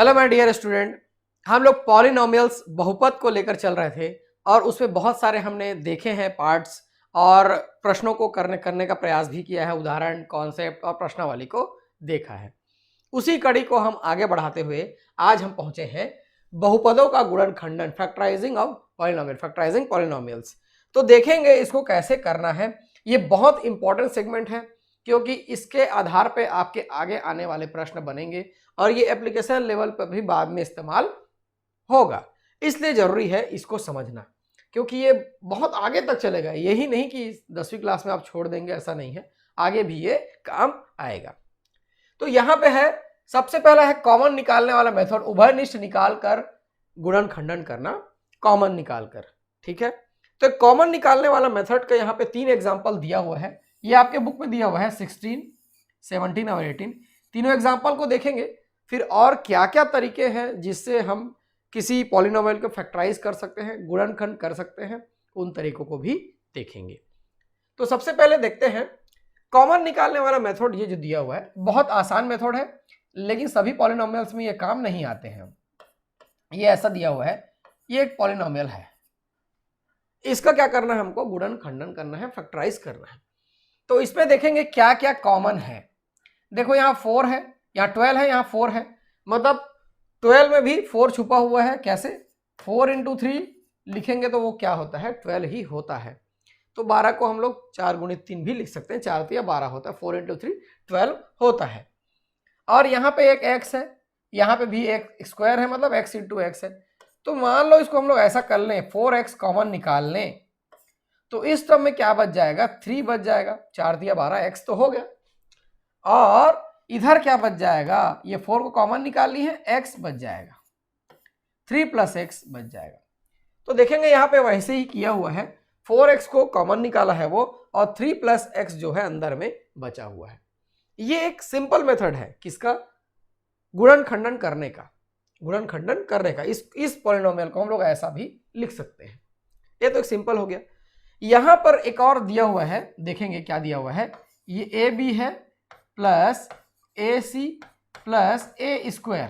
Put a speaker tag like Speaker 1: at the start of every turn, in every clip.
Speaker 1: Hello my dear student, हम लोग polynomials बहुपद को लेकर चल रहे थे और उसमें बहुत सारे हमने देखे हैं पार्ट्स और प्रश्नों को करने का प्रयास भी किया है। उदाहरण, कॉन्सेप्ट और प्रश्नावली को देखा है। उसी कड़ी को हम आगे बढ़ाते हुए आज हम पहुंचे हैं बहुपदों का गुणनखंडन, factorising of polynomial, factorising polynomials. तो देखेंगे इसको कैसे करना है। ये बहुत इंपॉर्टेंट सेगमेंट है क्योंकि इसके आधार पे आपके आगे आने वाले प्रश्न बनेंगे और ये एप्लीकेशन लेवल पर भी बाद में इस्तेमाल होगा। इसलिए जरूरी है इसको समझना क्योंकि ये बहुत आगे तक चलेगा। यही नहीं कि 10वीं क्लास में आप छोड़ देंगे, ऐसा नहीं है, आगे भी ये काम आएगा। तो यहां पे है, सबसे पहला है कॉमन निकालने वाला मेथड, उभयनिष्ठ निकाल कर गुणनखंडन करना, कॉमन निकाल कर। ठीक है, तो कॉमन निकालने वाला मेथड का यहाँ पे 3 एग्जाम्पल दिया हुआ है। ये आपके बुक में दिया हुआ है 16, 17 और 18। तीनों एग्जाम्पल को देखेंगे, फिर और क्या क्या तरीके हैं जिससे हम किसी पॉलिनोमियल को फैक्टराइज कर सकते हैं, गुणनखंड कर सकते हैं, उन तरीकों को भी देखेंगे। तो सबसे पहले देखते हैं कॉमन निकालने वाला मेथड। ये जो दिया हुआ है बहुत आसान मेथड है, लेकिन सभी पॉलिनोमियल्स में ये काम नहीं आते हैं। ये ऐसा दिया हुआ है, ये एक पॉलिनोमियल है, इसका क्या करना है, हमको गुणनखंडन करना है, फैक्टराइज करना है। तो इसमें देखेंगे क्या क्या कॉमन है। देखो यहाँ 4 है, यहाँ 12 है, यहाँ 4 है, मतलब 12 में भी 4 छुपा हुआ है। कैसे? 4 × 3 लिखेंगे तो वो क्या होता है, 12 ही होता है। तो 12 को हम लोग 4 × 3 भी लिख सकते हैं, 4 या 12 होता है, 4 × 3 12 होता है। और यहाँ पे एक x है, यहाँ पे भी एक स्क्वायर है, मतलब x × x है। तो मान लो इसको हम लोग ऐसा कर लें, 4x कॉमन निकाल लें, तो इस टर्म में क्या बच जाएगा, 3 बच जाएगा, 4 × 12 x तो हो गया। और इधर क्या बच जाएगा, ये 4 को कॉमन निकाल ली है, x बच जाएगा, 3 + x बच जाएगा। तो देखेंगे यहाँ पे वैसे ही किया हुआ है, 4x को कॉमन निकाला है वो, और 3 + x जो है अंदर में बचा हुआ है। ये एक सिंपल मेथड है किसका, गुणनखंडन करने का, गुणनखंडन करने का। इस पॉलिनोमियल को हम लोग ऐसा भी लिख सकते हैं। ये तो एक सिंपल हो गया। यहां पर एक और दिया हुआ है, देखेंगे क्या दिया हुआ है। ये AB है प्लस AC प्लस A²।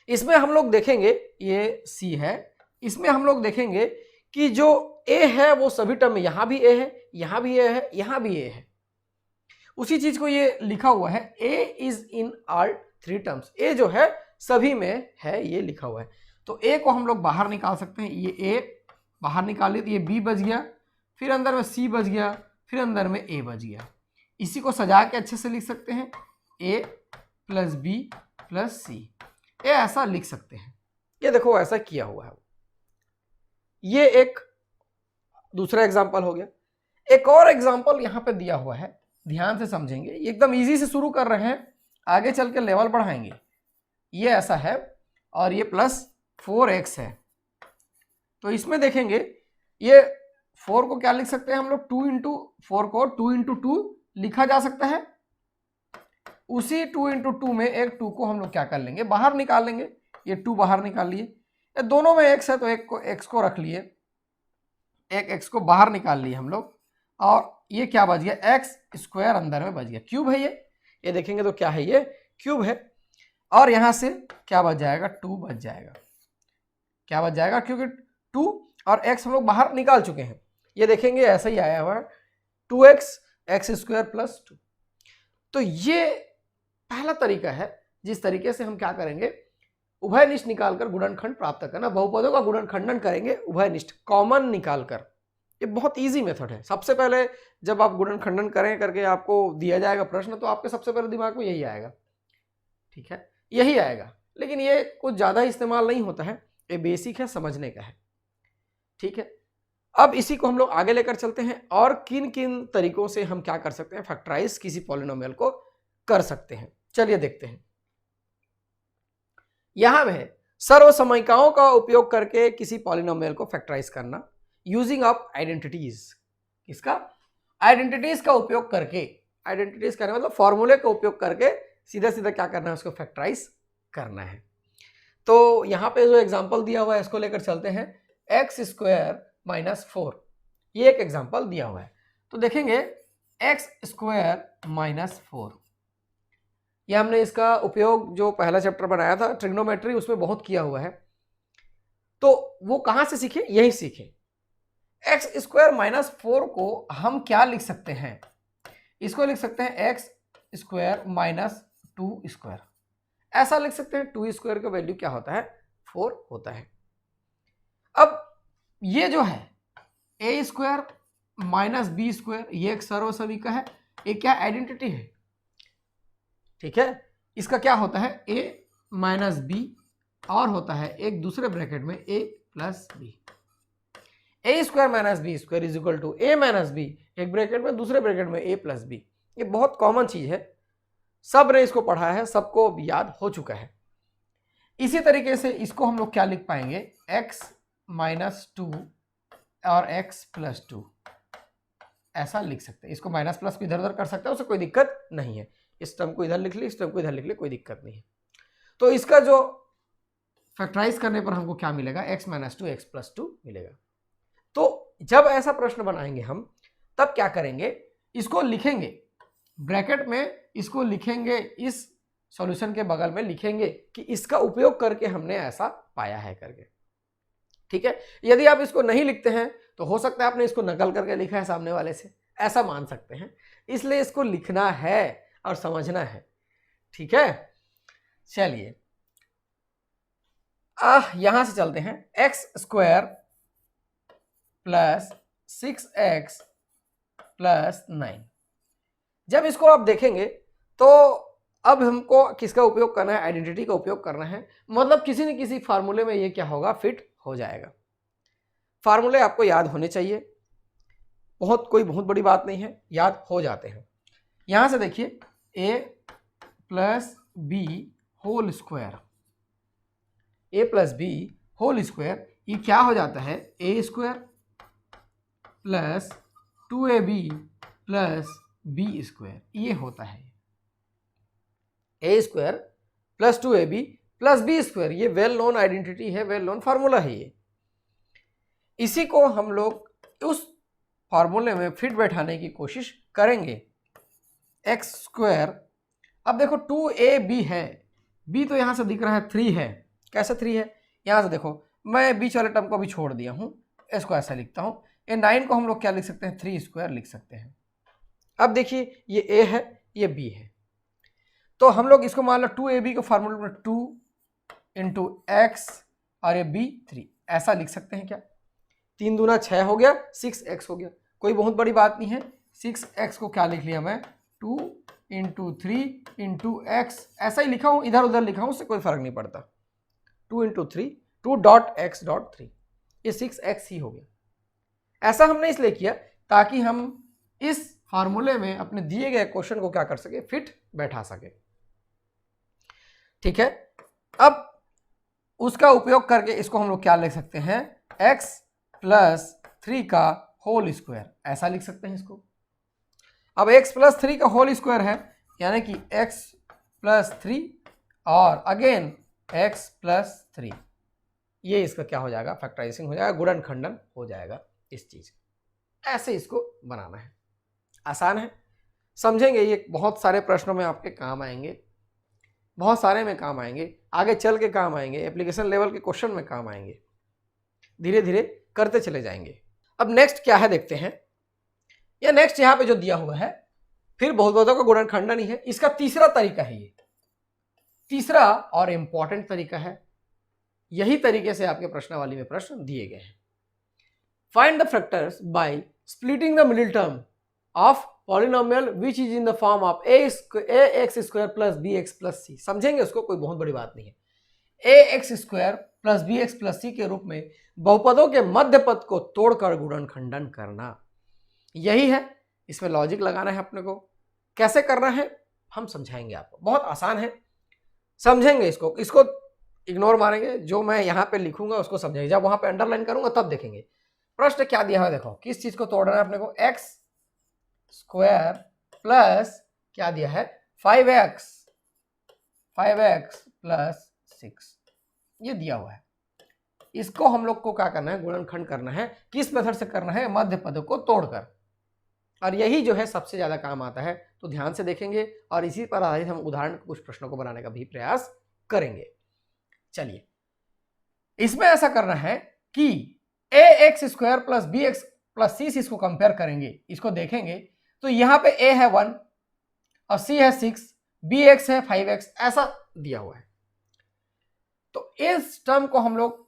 Speaker 1: इसमें हम लोग देखेंगे, ये C है, इसमें हम लोग देखेंगे कि जो A है वो सभी टर्म में, यहां भी A है, यहां भी A है, यहां भी A है। उसी चीज को ये लिखा हुआ है, A is in all 3 terms. A जो है सभी में है, ये लिखा हुआ है। तो A को हम लोग बाहर निकाल सकते हैं, ये A बाहर निकाल लिया तो ये B बच गया, फिर अंदर में C बच गया, फिर अंदर में A बच गया। इसी को सजा के अच्छे से लिख सकते हैं, A + B + C, ये ऐसा लिख सकते हैं। ये देखो ऐसा किया हुआ है। ये एक दूसरा एग्जाम्पल हो गया। एक और एग्जाम्पल यहाँ पे दिया हुआ है, ध्यान से समझेंगे। एकदम इजी से शुरू कर रहे हैं, आगे चल के लेवल बढ़ाएंगे। ये ऐसा है और ये +4x है। तो इसमें देखेंगे, ये 4 को क्या लिख सकते हैं हम लोग, 2 × 4 को 2 × 2 लिखा जा सकता है। उसी 2 × 2 में एक 2 को हम लोग क्या कर लेंगे, बाहर निकाल लेंगे। ये 2 बाहर निकाल लिए, ये दोनों में x है तो एक को x को रख लिए, एक x को बाहर निकाल लिए हम लोग, और ये क्या बच गया, x² अंदर में बच गया, क्यूब है ये देखेंगे तो क्या है, ये क्यूब है। और यहां से क्या बच जाएगा, 2 बच जाएगा। क्या बच जाएगा, क्योंकि 2 और x हम लोग बाहर निकाल चुके हैं। ये देखेंगे ऐसा ही आया हुआ है, 2x x² + 2। तो ये पहला तरीका है जिस तरीके से हम क्या करेंगे, उभयनिष्ठ निकालकर गुणनखंड प्राप्त करना। बहुपदों का गुणनखंडन करेंगे उभयनिष्ठ, कॉमन निकालकर। ये बहुत इजी मेथड है। सबसे पहले जब आप गुणनखंडन करें करके आपको दिया जाएगा प्रश्न, तो आपके सबसे पहले दिमाग में यही आएगा, ठीक है, यही आएगा। लेकिन ये कुछ ज्यादा इस्तेमाल नहीं होता है, ये बेसिक है, समझने का है, ठीक है। अब इसी को हम लोग आगे लेकर चलते हैं और किन किन तरीकों से हम क्या कर सकते हैं, फैक्टराइज किसी पॉलिनोमियल को कर सकते हैं। चलिए देखते हैं। यहां में सर्वसमयिकाओं का उपयोग करके किसी पॉलिनोमियल को फैक्टराइज करना, यूजिंग ऑफ आइडेंटिटीज। किसका, आइडेंटिटीज का उपयोग करके, आइडेंटिटीज करने मतलब फॉर्मूले का उपयोग करके सीधा सीधा क्या करना है, उसको फैक्टराइज करना है। तो यहाँ पे जो एग्जांपल दिया हुआ है इसको लेकर चलते हैं, x² - 4, ये एक एग्जांपल दिया हुआ है। तो देखेंगे x² - 4, ये हमने इसका उपयोग जो पहला चैप्टर बनाया था ट्रिग्नोमेट्री, उसमें बहुत किया हुआ है। तो वो कहां से सीखे? यही सीखे। एक्स स्क्वायर माइनस 4 को हम क्या लिख सकते हैं? इसको लिख सकते हैं एक्स स्क्वायर माइनस 2 स्क्वायर, ऐसा लिख सकते हैं। 2 स्क्वायर का वैल्यू क्या होता है? 4 होता है। अब ये जो है A square minus B square, ये एक सर्वसमी का है, ये क्या आइडेंटिटी है, ठीक है। इसका क्या होता है? ए माइनस बी, और होता है एक दूसरे ब्रैकेट में A plus B. A square minus B square is equal to A minus B, एक ब्रैकेट में, दूसरे ब्रैकेट में ए प्लस बी। ये बहुत कॉमन चीज है, सब ने इसको पढ़ा है, सबको याद हो चुका है। इसी तरीके से इसको हम लोग क्या लिख पाएंगे? x माइनस 2 और x प्लस 2, ऐसा लिख सकते हैं। इसको माइनस प्लस को इधर उधर कर सकते हैं, उससे कोई दिक्कत नहीं है। इस टर्म को इधर लिख ली, इस टर्म को इधर लिख ली, कोई दिक्कत नहीं है। तो इसका जो फैक्टराइज करने पर हमको क्या मिलेगा? x माइनस 2 x प्लस 2 मिलेगा। तो जब ऐसा प्रश्न बनाएंगे हम, तब क्या करेंगे? इसको लिखेंगे ब्रैकेट में, इसको लिखेंगे इस सॉल्यूशन के बगल में, लिखेंगे कि इसका उपयोग करके हमने ऐसा पाया है करके, ठीक है। यदि आप इसको नहीं लिखते हैं तो हो सकता है आपने इसको नकल करके लिखा है सामने वाले से, ऐसा मान सकते हैं। इसलिए इसको लिखना है और समझना है, ठीक है। चलिए यहां से चलते हैं। X square plus 6x plus 9, जब इसको आप देखेंगे तो अब हमको किसका उपयोग करना है? आइडेंटिटी का उपयोग करना है। मतलब किसी न किसी फार्मूले में ये क्या होगा? फिट हो जाएगा। फार्मूले आपको याद होने चाहिए, कोई बहुत बड़ी बात नहीं है, याद हो जाते हैं। यहां से देखिए a plus B whole square, A plus B whole square, ये क्या हो जाता है? A square plus 2ab plus B square, ये होता है A square plus 2ab plus B square. ये वेल नोन आइडेंटिटी है, वेल नोन फार्मूला है ये। इसी को हम लोग उस फार्मूले में फिट बैठाने की कोशिश करेंगे। एक्स स्क्वायर, अब देखो 2ab है, b तो यहां से दिख रहा है 3 है, कैसे 3 है? यहां से देखो, मैं बीच वाले टर्म को भी छोड़ दिया हूं, इसको ऐसा लिखता हूं। ये 9 को हम लोग क्या लिख सकते हैं? 3 स्क्वायर लिख सकते हैं। अब देखिए ये a है, ये b है, तो हम लोग इसको मान लो 2ab को फार्मूले में 2 इंटू एक्स और ये b 3, ऐसा लिख सकते हैं क्या? 3 दूना 6 हो गया, 6x हो गया, कोई बहुत बड़ी बात नहीं है। 6x को क्या लिख लिया मैं? 2 इंटू 3 इंटू एक्स, ऐसा ही लिखा हूं, इधर उधर लिखा हूं, उससे कोई फर्क नहीं पड़ता। 2 इंटू 3, 2 डॉट एक्स डॉट 3, ये 6x ही हो गया। ऐसा हमने इसलिए किया ताकि हम इस फार्मूले में अपने दिए गए क्वेश्चन को क्या कर सके? फिट बैठा सके, ठीक है। अब उसका उपयोग करके इसको हम लोग क्या लिख सकते हैं? x प्लस 3 का होल स्क्वायर, ऐसा लिख सकते हैं इसको। अब x प्लस 3 का होल स्क्वायर है, यानी कि x प्लस 3 और अगेन x प्लस 3, ये इसका क्या हो जाएगा? फैक्टराइजेशन हो जाएगा, गुणनखंडन हो जाएगा इस चीज। ऐसे इसको बनाना है, आसान है, समझेंगे। ये बहुत सारे प्रश्नों में आपके काम आएंगे, बहुत सारे में काम आएंगे, आगे चल के काम आएंगे, एप्लीकेशन लेवल के क्वेश्चन में काम आएंगे, धीरे धीरे करते चले जाएंगे। अब नेक्स्ट क्या है देखते हैं। या नेक्स्ट यहाँ पे जो दिया हुआ है, फिर बहुपदों का गुणनखंडन ही है। इसका तीसरा तरीका है, ये तीसरा और इंपॉर्टेंट तरीका है। यही तरीके से आपके प्रश्नावली में प्रश्न दिए गए हैं। Find the factors by splitting the middle term of polynomial which is in the form of ax square plus bx plus c। समझेंगे उसको, कोई बहुत बड़ी बात नहीं है। ax square plus bx plus c के रूप में बहुपदों के मध्य पद को तोड़कर गुणनखंडन करना, यही है। इसमें लॉजिक लगाना है अपने को, कैसे करना है हम समझाएंगे आपको, बहुत आसान है, समझेंगे इसको। इसको इग्नोर मारेंगे, जो मैं यहाँ पे लिखूंगा उसको समझेंगे, जब वहां पे अंडरलाइन करूंगा तब देखेंगे। प्रश्न क्या दिया है देखो, किस चीज को तोड़ना है अपने को? एक्स स्क्वायर प्लस क्या दिया है? 5x प्लस 6, ये दिया हुआ है। इसको हम लोग को क्या करना है? गुणनखंड करना है। किस मेथड से करना है? मध्य पदों को तोड़कर। और यही जो है सबसे ज़्यादा काम आता है। तो ध्यान से देखेंगे और इसी पर आधारित हम उदाहरण कुछ प्रश्नों को बनाने का भी प्रयास करेंगे। चलिए, इसमें ऐसा करना है कि A X square plus B X plus C, इसको कंपेयर करेंगे, इसको देखेंगे तो यहां पे ए है 1 और सी है 6, बी एक्स है 5x, ऐसा दिया हुआ है। तो इस टर्म को हम लोग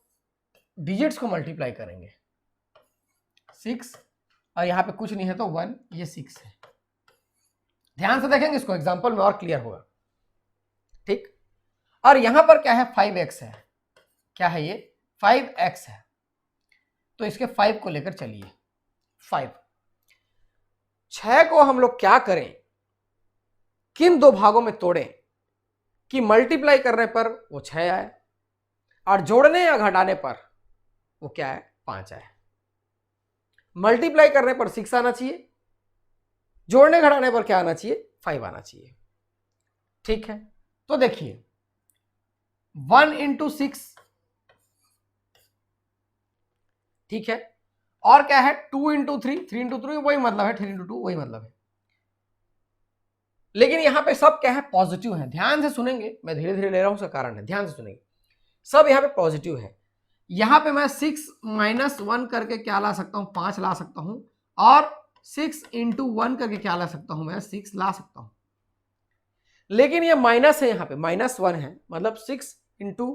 Speaker 1: डिजिट्स को मल्टीप्लाई करेंगे, 6 और यहां पे कुछ नहीं है तो 1, ये 6 है। ध्यान से देखेंगे इसको, एग्जांपल में और क्लियर होगा। ठीक, और यहां पर क्या है, 5x है। क्या है ये, 5x है। तो इसके 5 को लेकर चलिए, 5। 6 को हम लोग क्या करें, किन दो भागों में तोड़ें कि मल्टीप्लाई करने पर वो 6 आए और जोड़ने या घटाने पर वो क्या है, 5 आए। मल्टीप्लाई करने पर 6 आना चाहिए, जोड़ने घटाने पर क्या आना चाहिए, 5 आना चाहिए। ठीक है, तो देखिए 1 इंटू 6, ठीक है, और क्या है 2 इंटू 3, 3 इंटू 3 वही मतलब है, 3 इंटू 2 वही मतलब है। लेकिन यहां पे सब क्या है, पॉजिटिव है। ध्यान से सुनेंगे, मैं धीरे धीरे ले रहा हूं, उसका कारण है, ध्यान से सुनेंगे। सब यहां पे पॉजिटिव है। यहां पे मैं 6 माइनस 1 करके क्या ला सकता हूं, 5 ला सकता हूं, और 6 इंटू 1 करके क्या ला सकता हूं, मैं 6 ला सकता हूं। लेकिन ये माइनस है, यहां पे -1 है, मतलब 6 इंटू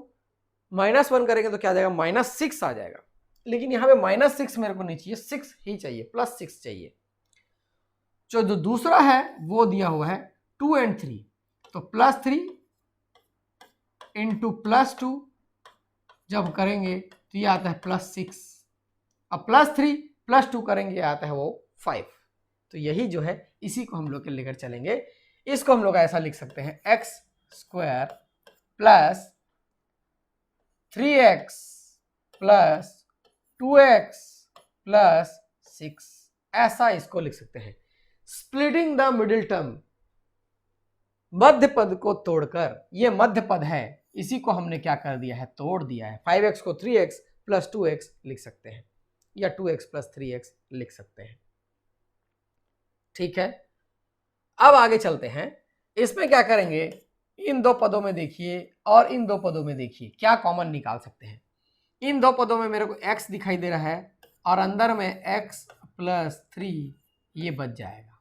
Speaker 1: -1 करेंगे तो क्या आ जाएगा, -6 आ जाएगा। लेकिन यहां पे -6 मेरे को नहीं चाहिए, 6 ही चाहिए, +6 चाहिए। जो दूसरा है वो दिया हुआ है 2 और 3, तो +3 इंटू +2 जब करेंगे तो ये आता है +6, अब +3 +2 करेंगे आता है वो 5। तो यही जो है, इसी को हम लोग लेकर चलेंगे। इसको हम लोग ऐसा लिख सकते हैं, x² plus 3x plus 2x plus 6, ऐसा इसको लिख सकते हैं। स्प्लिटिंग द मिडिल टर्म, मध्य पद को तोड़कर, ये मध्य पद है, इसी को हमने क्या कर दिया है, तोड़ दिया है। 5x को 3x प्लस 2x लिख सकते हैं, या 2x प्लस 3x लिख सकते हैं। ठीक है, अब आगे चलते हैं। इसमें क्या करेंगे, इन दो पदों में देखिए और इन दो पदों में देखिए क्या कॉमन निकाल सकते हैं। इन दो पदों में मेरे को x दिखाई दे रहा है और अंदर में x प्लस 3 ये बच जाएगा।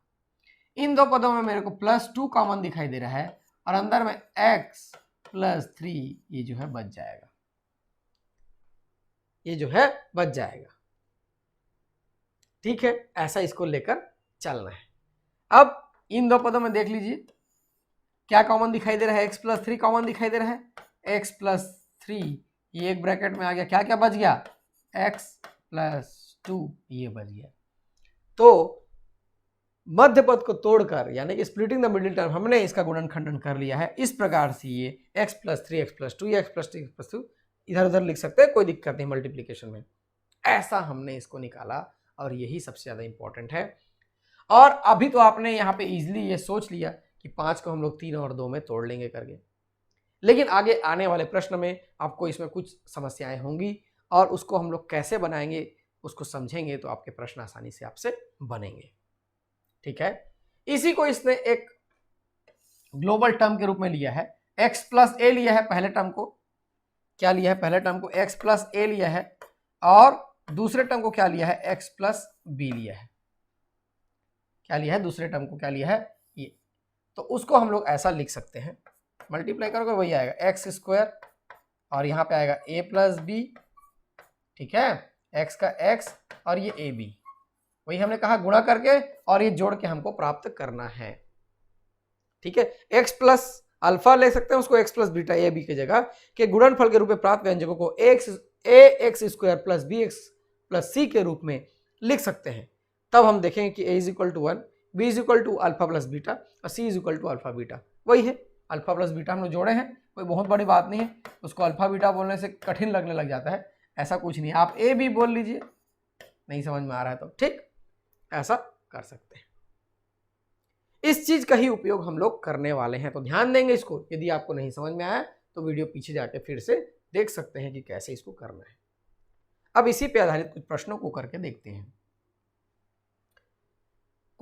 Speaker 1: इन दो पदों में मेरे को +2 कॉमन दिखाई दे रहा है और अंदर में x प्लस 3 ये जो है बच जाएगा, ये जो है बच जाएगा। ठीक है, ऐसा इसको लेकर चलना है। अब इन दो पदों में देख लीजिए क्या कॉमन दिखाई दे रहा है, x प्लस 3 कॉमन दिखाई दे रहा है, x प्लस 3 ये एक ब्रैकेट में आ गया, क्या क्या बच गया, x प्लस 2 ये बच गया। तो मध्य पद को तोड़कर, यानी कि स्प्लिटिंग द मिडिल टर्म, हमने इसका गुणनखंडन कर लिया है। इस प्रकार से ये x प्लस 3 x प्लस 2 या x प्लस 3 x प्लस 2 इधर उधर लिख सकते हैं, कोई दिक्कत नहीं मल्टीप्लीकेशन में। ऐसा हमने इसको निकाला और यही सबसे ज़्यादा इंपॉर्टेंट है। और अभी तो आपने यहाँ पे इजीली ये सोच लिया कि 5 को हम लोग 3 और 2 में तोड़ लेंगे करके, लेकिन आगे आने वाले प्रश्न में आपको इसमें कुछ समस्याएं होंगी और उसको हम लोग कैसे बनाएंगे उसको समझेंगे तो आपके प्रश्न आसानी से आपसे बनेंगे। ठीक है, इसी को इसने एक ग्लोबल टर्म के रूप में लिया है, x प्लस ए लिया है पहले टर्म को, क्या लिया है, पहले टर्म को x प्लस ए लिया है और दूसरे टर्म को क्या लिया है, x प्लस बी लिया है। क्या लिया है, दूसरे टर्म को क्या लिया है, ये। तो उसको हम लोग ऐसा लिख सकते हैं, मल्टीप्लाई करोगे वही आएगा x² और यहाँ पे आएगा a प्लस बी, ठीक है, x का x और ये ए बी, वही हमने कहा गुणा करके और ये जोड़ के हमको प्राप्त करना है। ठीक है, x प्लस अल्फा ले सकते हैं उसको, x plus beta A B की जगह के गुणनफल के रूप में प्राप्त व्यंजकों को ax² plus bx plus c के रूप में लिख सकते हैं। तब हम देखेंगे कि a is equal to 1, b is equal to alpha plus beta और c is equal to alpha beta, वही है अल्फा प्लस बीटा हम लोग जोड़े हैं, कोई बहुत बड़ी बात नहीं है। उसको अल्फा बीटा बोलने से कठिन लगने लग जाता है, ऐसा कुछ नहीं, आप ए बी बोल लीजिए, नहीं समझ में आ रहा है तो ठीक, ऐसा कर सकते हैं। इस चीज का ही उपयोग हम लोग करने वाले हैं, तो ध्यान देंगे इसको। यदि आपको नहीं समझ में आया तो वीडियो पीछे जाके फिर से देख सकते हैं कि कैसे इसको करना है। अब इसी पे आधारित कुछ प्रश्नों को करके देखते हैं।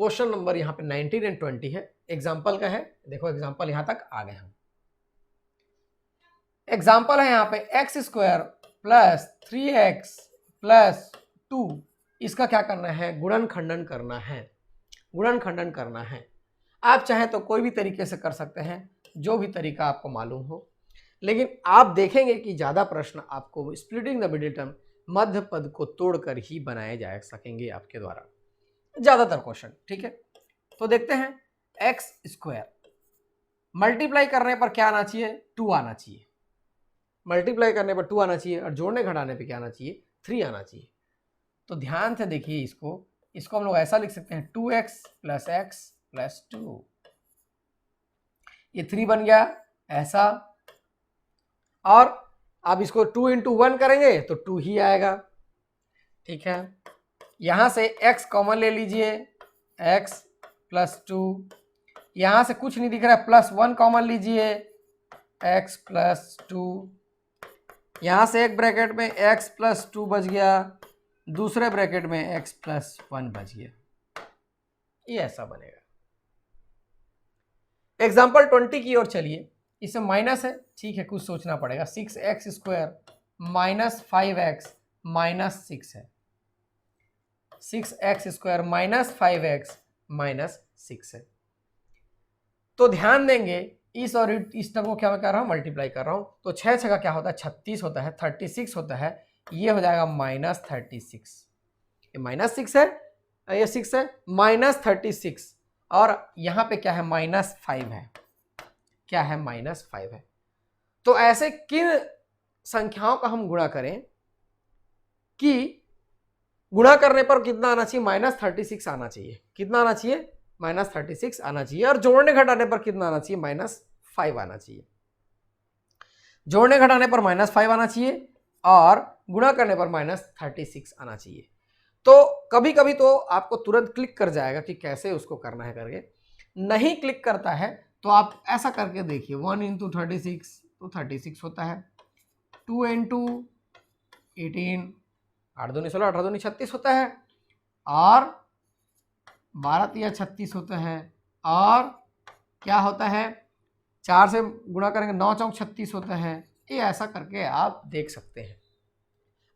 Speaker 1: क्वेश्चन नंबर यहाँ पे 19 एंड 20 है, एग्जाम्पल का है। देखो एग्जाम्पल यहाँ तक आ गए हम। एग्जाम्पल है यहाँ पे x square plus 3x plus 2, इसका क्या करना है, गुणनखंडन करना है, गुणनखंडन करना है। आप चाहे तो कोई भी तरीके से कर सकते हैं, जो भी तरीका आपको मालूम हो, लेकिन आप देखेंगे कि ज्यादा प्रश्न आपको स्प्लिटिंग द मिडिल टर्म, मध्य पद को तोड़कर ही बनाए जा सकेंगे आपके द्वारा, ज्यादातर क्वेश्चन। ठीक है, तो देखते हैं। एक्स स्क्वायर मल्टीप्लाई करने पर क्या आना चाहिए, 2 आना चाहिए। मल्टीप्लाई करने पर 2 आना चाहिए और जोड़ने घटाने पे क्या आना चाहिए, 3 आना चाहिए। तो ध्यान से देखिए इसको हम लोग ऐसा लिख सकते हैं 2x प्लस एक्स प्लस 2, ये 3 बन गया ऐसा। और अब इसको 2 इंटू 1 करेंगे तो 2 ही आएगा। ठीक है, यहां से x कॉमन ले लीजिए, x प्लस 2, यहां से कुछ नहीं दिख रहा है, प्लस 1 कॉमन लीजिए, x प्लस 2, यहां से एक ब्रैकेट में x प्लस 2 बच गया, दूसरे ब्रैकेट में x प्लस 1 बच गया। ये ऐसा बनेगा। एग्जाम्पल 20 की ओर चलिए। इसमें माइनस है, ठीक है, कुछ सोचना पड़ेगा। 6x square minus 5x minus 6 है, 6x square minus 5x minus 6 है। तो ध्यान देंगे इस और इस टर्म को क्या मैं कर रहा हूं, मल्टीप्लाई कर रहा हूं। तो 6 का क्या होता है, 36 होता है, 36 होता है, ये हो जाएगा माइनस 36, ये माइनस 6 है, ये 6 है, माइनस 36, और यहां पे क्या है, माइनस 5 है, क्या है, माइनस 5 है। तो ऐसे किन संख्याओं का हम गुणा करें कि गुणा करने पर कितना आना चाहिए, माइनस 36 आना चाहिए। कितना आना चाहिए, माइनस 36 आना चाहिए। और जोड़ने घटाने पर कितना आना चाहिए, माइनस 5 आना चाहिए। जोड़ने घटाने पर माइनस 5 आना चाहिए और गुणा करने पर माइनस 36 आना चाहिए। तो कभी कभी तो आपको तुरंत क्लिक कर जाएगा कि कैसे उसको करना है करके, नहीं क्लिक करता है तो आप ऐसा करके देखिए, 1 इंटू 36 तो 36 होता है, 2 इंटू 18, 8 दूनी 16, 18 दूनी 36 होता है, और 12 तिया 36 होता है, और क्या होता है, 4 से गुणा करेंगे 9 चौक 36 होता है। ये ऐसा करके आप देख सकते हैं।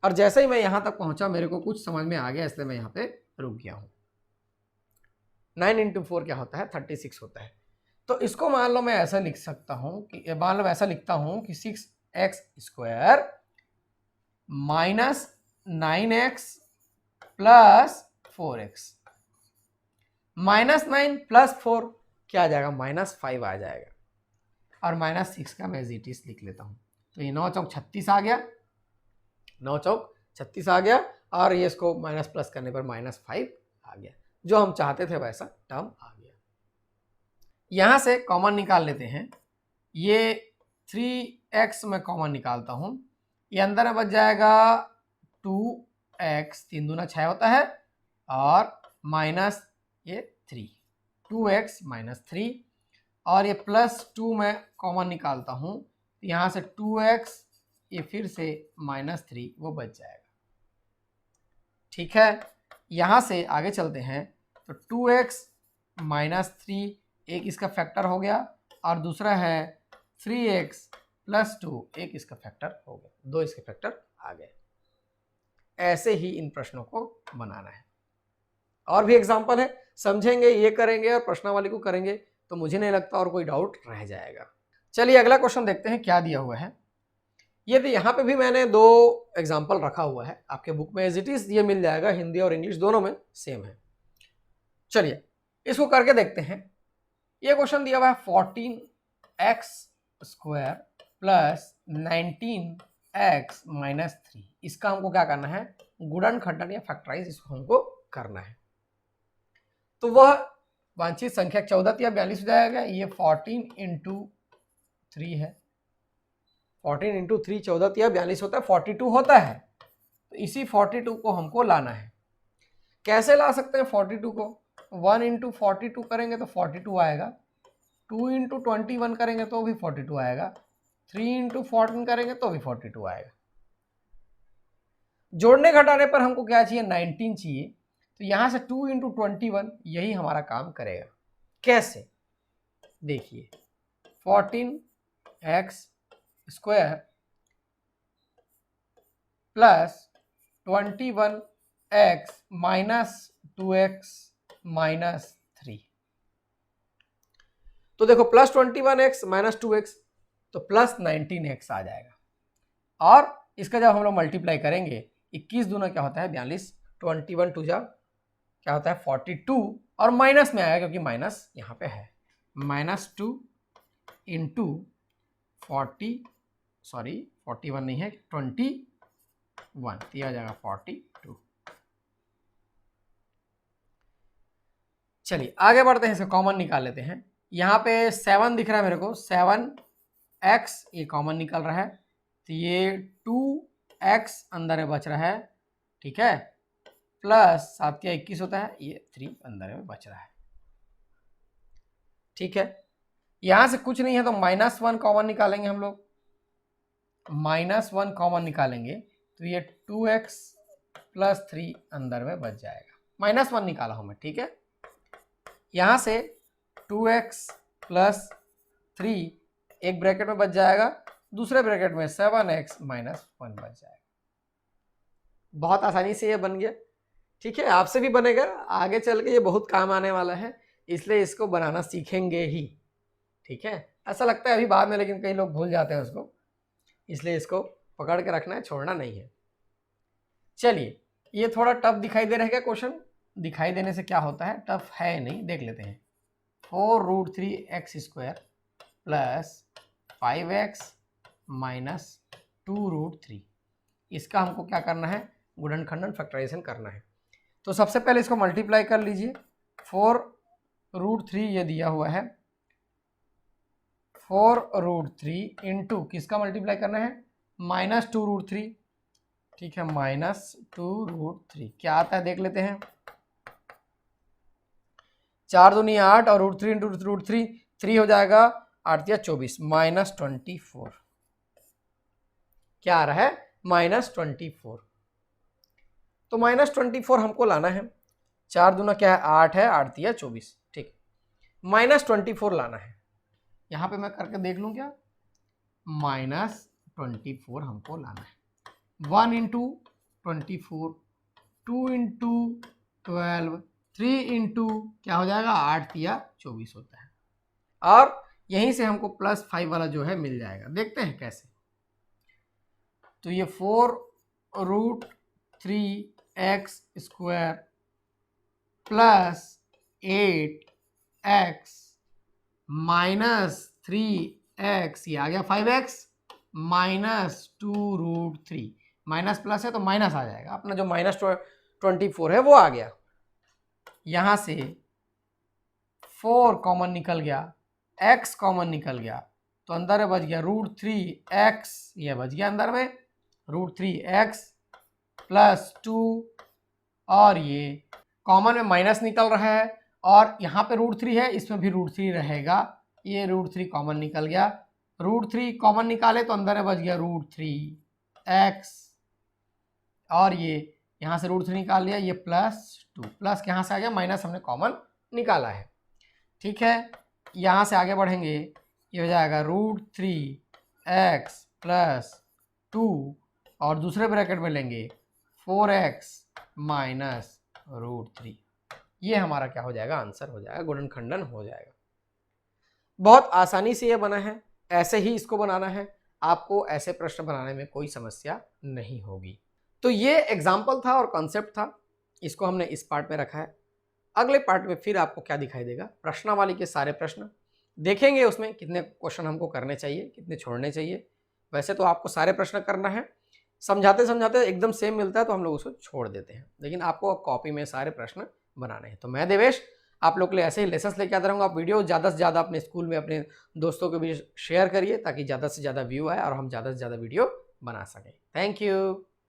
Speaker 1: और जैसे ही मैं यहां तक पहुंचा मेरे को कुछ समझ में आ गया, इसलिए मैं यहां पे रुक गया हूं। 9 इंटू 4 क्या होता है, 36 होता है। तो इसको मान लो मैं ऐसा लिख सकता हूं कि, मान लो मैं ऐसा लिखता हूं कि 6x square minus 9x plus 4x, minus 9 plus 4 क्या आ जाएगा, माइनस 5 आ जाएगा। और माइनस 6 का मैं एज इट इज लिख लेता हूं। तो ये 9 चौक 36 आ गया, 9 चौक 36 आ गया, और ये इसको माइनस प्लस करने पर माइनस 5 आ गया। जो हम चाहते थे वैसा टर्म आ गया। यहां से कॉमन निकाल लेते हैं। ये 3x में कॉमन निकालता हूं, ये अंदर में बच जाएगा 2x, 3 दूना 6 होता है, और माइनस ये 3, 2x माइनस 3, और ये प्लस 2 में कॉमन निकालता हूं, यहां से 2x, ये फिर से माइनस 3 वो बच जाएगा। ठीक है, यहां से आगे चलते हैं। तो 2x माइनस 3 एक इसका फैक्टर हो गया, और दूसरा है 3x प्लस 2 एक इसका फैक्टर हो गया, 2 इसके फैक्टर आ गए। ऐसे ही इन प्रश्नों को बनाना है। और भी एग्जाम्पल है, समझेंगे, ये करेंगे और प्रश्नावली को करेंगे तो मुझे नहीं लगता और कोई डाउट रह जाएगा। चलिए अगला क्वेश्चन देखते हैं क्या दिया हुआ है। ये तो यहाँ पे भी मैंने 2 एग्जाम्पल रखा हुआ है, आपके बुक में एज इट इज ये मिल जाएगा, हिंदी और इंग्लिश दोनों में सेम है। चलिए इसको करके देखते हैं। ये क्वेश्चन दिया हुआ है 14x square plus 19x minus 3, इसका हमको क्या करना है, गुणनखंडन या फैक्टराइज इसको हमको करना है। तो वह वांछित संख्या 14 या 42 हो जाएगा। ये 14 इंटू 3 है, 14 इंटू 3 14 या 42 होता है, 42 होता है। तो इसी 42 को हमको लाना है। कैसे ला सकते हैं 42 को, 1 इंटू 42 करेंगे तो 42 आएगा, 2 इंटू 21 करेंगे तो भी 42 आएगा, 3 इंटू 14 करेंगे तो भी 42 आएगा। जोड़ने घटाने पर हमको क्या चाहिए, 19 चाहिए। तो तो यहां से 2 इंटू 21 यही हमारा काम करेगा। कैसे? देखिए 14x square plus 21x minus 2x minus 3। तो देखो प्लस 21x माइनस 2x तो प्लस 19x आ जाएगा। और इसका जब हम लोग मल्टीप्लाई करेंगे 21 दूना क्या होता है 42, 21 टू जा क्या होता है 42 और माइनस में आएगा क्योंकि माइनस यहाँ पे है, -2 इंटू 41 नहीं है 21, तो यह आ जाएगा 42। चलिए आगे बढ़ते हैं, इसे कॉमन निकाल लेते हैं। यहाँ पे 7 दिख रहा है मेरे को, 7x ये कॉमन निकल रहा है, तो ये 2x अंदर में बच रहा है, ठीक है, प्लस 7 या 21 होता है, ये 3 अंदर में बच रहा है, ठीक है। यहां से कुछ नहीं है तो -1 कॉमन निकालेंगे हम लोग, -1 कॉमन निकालेंगे तो ये 2x प्लस 3 अंदर में बच जाएगा, -1 निकाला हूं मैं, ठीक है। यहां से 2x प्लस 3 एक ब्रैकेट में बच जाएगा, दूसरे ब्रैकेट में 7x माइनस 1 बच जाएगा। बहुत आसानी से ये बन गया, ठीक है। आपसे भी बनेगा, आगे चल के ये बहुत काम आने वाला है, इसलिए इसको बनाना सीखेंगे ही, ठीक है। ऐसा लगता है अभी बाद में, लेकिन कई लोग भूल जाते हैं उसको, इसलिए इसको पकड़ के रखना है, छोड़ना नहीं है। चलिए ये थोड़ा टफ दिखाई दे रहा है क्या क्वेश्चन? दिखाई देने से क्या होता है, टफ है नहीं, देख लेते हैं। 4√3x square plus 5x minus 2√3, इसका हमको क्या करना है, गुणनखंडन फैक्टराइजेशन करना है। तो सबसे पहले इसको मल्टीप्लाई कर लीजिए, 4√3 ये दिया हुआ है, 4√3 इंटू किसका मल्टीप्लाई करना है, -2√3, ठीक है, -2√3 क्या आता है देख लेते हैं। 4 दूनी 8 और √3 इंटू √3 3 हो जाएगा, 8 या 24, -24 क्या आ रहा है, -24। तो -24 हमको लाना है, 4 दूना क्या है 8 है, 8 या 24, ठीक, -24 लाना है। यहां पे मैं करके देख लूं क्या, -24 हमको लाना है। 1 इंटू 24, 2 इंटू 12, 3 इंटू क्या हो जाएगा 8 या 24 होता है, और यहीं से हमको +5 वाला जो है मिल जाएगा। देखते हैं कैसे। तो ये 4√3x square plus 8x minus 3x, ये आ गया 5x माइनस 2√3, माइनस प्लस है तो माइनस आ जाएगा, अपना जो -24 है वो आ गया। यहां से 4 कॉमन निकल गया, x कॉमन निकल गया, तो अंदर में बच गया √3x, ये बच गया अंदर में √3x प्लस 2, और ये कॉमन में माइनस निकल रहा है, और यहाँ पे √3 है, इसमें भी √3 रहेगा, ये √3 कॉमन निकल गया, √3 कॉमन निकाले तो अंदर में बच गया √3x, और ये यहाँ से √3 निकाल लिया, ये +2, प्लस यहाँ से आ गया, माइनस हमने कॉमन निकाला है, ठीक है। यहाँ से आगे बढ़ेंगे, ये हो जाएगा √3x प्लस 2, और दूसरे ब्रैकेट में लेंगे 4x माइनस √3, ये हमारा क्या हो जाएगा, आंसर हो जाएगा, गुणनखंडन हो जाएगा। बहुत आसानी से ये बना है, ऐसे ही इसको बनाना है, आपको ऐसे प्रश्न बनाने में कोई समस्या नहीं होगी। तो ये एग्जाम्पल था और कॉन्सेप्ट था, इसको हमने इस पार्ट में रखा है। अगले पार्ट में फिर आपको क्या दिखाई देगा, प्रश्नावली के सारे प्रश्न देखेंगे, उसमें कितने क्वेश्चन हमको करने चाहिए, कितने छोड़ने चाहिए। वैसे तो आपको सारे प्रश्न करना है, समझाते समझाते एकदम सेम मिलता है तो हम लोग उसको छोड़ देते हैं, लेकिन आपको कॉपी में सारे प्रश्न बनाने हैं। तो मैं देवेश आप लोग के लिए ऐसे ही लेसन्स लेके आता रहूँगा। आप वीडियो ज़्यादा से ज़्यादा अपने स्कूल में अपने दोस्तों के बीच शेयर करिए, ताकि ज़्यादा से ज़्यादा व्यू आए और हम ज़्यादा से ज़्यादा वीडियो बना सकें। Thank you.